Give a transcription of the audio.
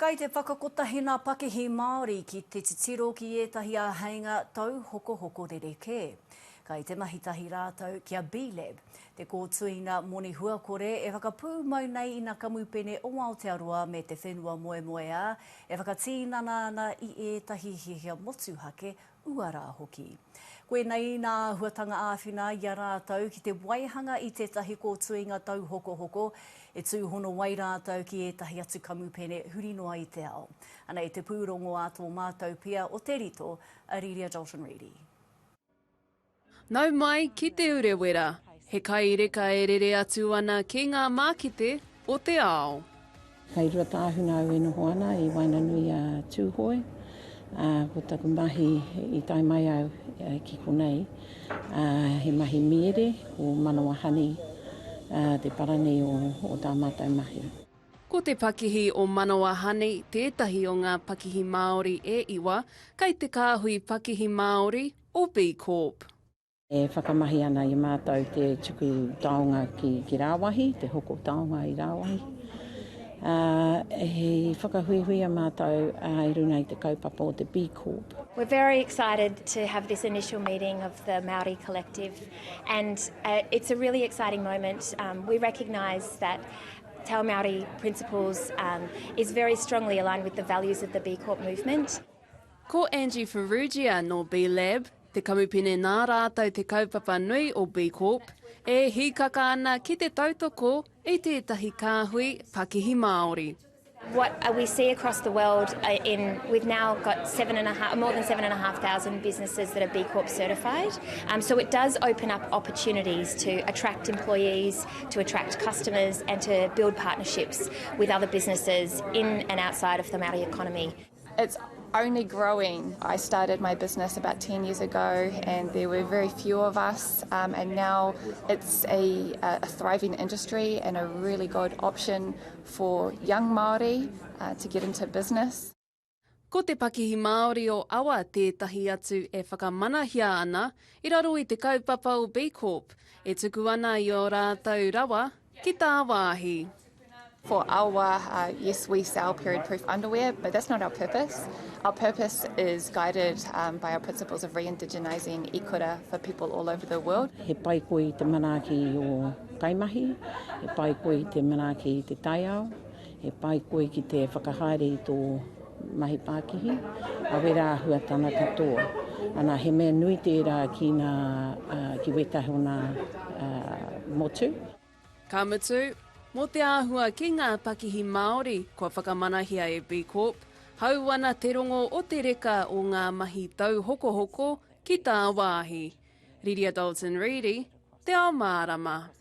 Kei te whakakotahi ngā pakihi Māori ki te titiro ki ētahi āheinga tauhokohoko rerekē. Kei te mahitahi rātou kia B-Lab, te kōtuina moni huakore e whakapū mau nei i ngā kamupene o Aotearoa me te whenua moemoeā, e whakatīnana ana i ētahi hihia motuhake uara hoki. Koe nei nā huatanga āwhina i a rātou ki te waihanga i tētahi kōtuinga tauhokohoko, e tūhono wai rātou ki ētahi atu kamupene huri noa i te ao. Ana i te pūrongo a tō mātou pia o te rito, a Riria Dalton Reedy. Nau mai ki te urewera, he kai reka e rere atu ana ki ngā mākete o te ao. Kei rua tāhuna au e noho ana i Whānui a tūhoi. Ko taku mahi i tai mai au ki konei. He mahi mere o manawa hani, te parane o tā mātou mahi. Ko te pakihi o manawa hani, tētahi o ngā pakihi Māori e iwa, kei te kāhui pakihi Māori o B Corp. E whakamahi ana i mātou te tuku taonga ki rāwahi, te hoko taonga i rāwahi. He whakahuihui a mātou i runa i te kaupapa o te B Corp. We're very excited to have this initial meeting of the Māori Collective, and it's a really exciting moment. We recognise that Te Ao Māori Principles is very strongly aligned with the values of the B Corp movement. Ko Angie Ferrugia no B-Lab, te kamupene nā rātou te kaupapa nui o B Corp, e hikaka ana ki te tautoko e tētahi kāhui pakihi Māori. What we see across the world, we've now got more than 7,500 businesses that are B Corp certified. So it does open up opportunities to attract employees, to attract customers, and to build partnerships with other businesses in and outside of the Māori economy. It's only growing. I started my business about 10 years ago and there were very few of us, and now it's a thriving industry and a really good option for young Māori to get into business. Ko te pakihi Māori o awa tētahi atu e whakamanahia ana i raro i te kaupapa o B Corp, e tuku ana i o rātou rawa ki tā wāhi. For awa, yes, we sell period-proof underwear, but that's not our purpose. Our purpose is guided by our principles of re-indigenising ikura for people all over the world. He pai koe i te manaki o kaimahi, he pai koe i te manaki i te taiao, he pai koe ki te whakahaere i tō mahi pakihi, a wera huatana katoa. Ana he mea nui tērā ki wetahi o nā motu. Ka mutu, mō te āhua ki ngā pakihi Māori kua whakamanahia e B Corp, hau ana te rongo o te reka o ngā mahi tauhokohoko ki tā wāhi. Riria Dalton Reedy, Te Ao Mārama.